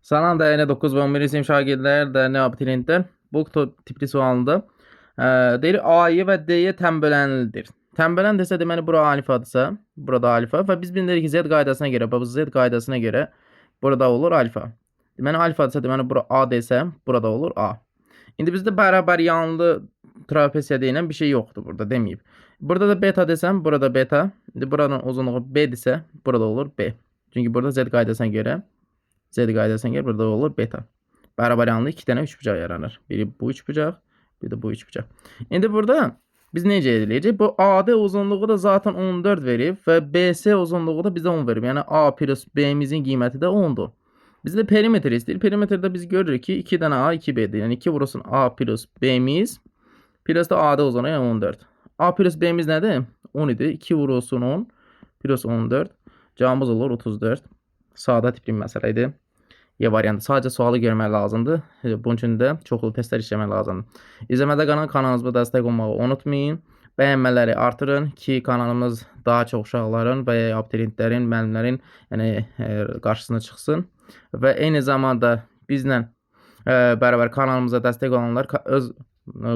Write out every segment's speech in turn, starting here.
Salam dəyərli 9 və 11 sinif şagirdlər, dəyərli abituriyentlər. Bu tipli sualında deyir A-yı və D-yə tənbölənlidir. Tənbölən desə deməli bura alifadırsa, burada alfa və biz bilirik ki, Z qaydasına görə, bu Z qaydasına görə burada olur alfa. Deməli alfadırsa deməli bura A desə, burada olur A. İndi bizdə bərabər yanlı trapesiya deyilən bir şey yoxdur burada deməyib. Burada da beta desəm, burada beta. İndi buranın uzunluğu B desə, burada olur B. Çünki burada Z qaydasına görə burada olur beta. Bərabər yanlı 2 dənə üçbucaq yaranır. Biri bu üçbucaq, bir də bu üçbucaq. İndi burada biz necə ediləcək? Bu AD uzunluğu da zaten 14 verib və BS uzunluğu da bizə 10 verib. Yəni A plus B-mizin qiyməti də 10'dur. Bizdə perimetr istəyir. Perimetrdə biz görürük ki 2 dənə A, 2 B-dir. Yəni 2 vurulsun A plus B-miz plus da AD uzunluğu yəni 14. A plus B-miz nədir? 10 idi. 2 vurulsun 10 plus 14. Cavabımız olur 34. Sadə tipli məsələ idi. Y variantı. Sadəcə sualı görmək lazımdır. Bunun üçün də çoxlu testlər işləmək lazımdır. İzləmədə qalan kanalımıza dəstək olmağı unutmayın. Bəyənmələri artırın ki, kanalımız daha çox uşaqların və abituriyentlərin, müəllimlərin qarşısına çıxsın. Və eyni zamanda bizlə bərabər kanalımıza dəstək olanlar öz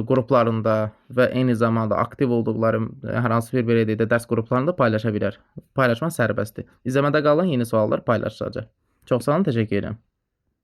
qruplarında və eyni zamanda aktiv olduqları hər hansı bir belə deyək də dərs qruplarında paylaşa bilər. Paylaşmaq sərbəstdir. İzləmədə qalın, yeni suallar paylaşılacaq. Çox sağ olun, təşəkkür edirəm.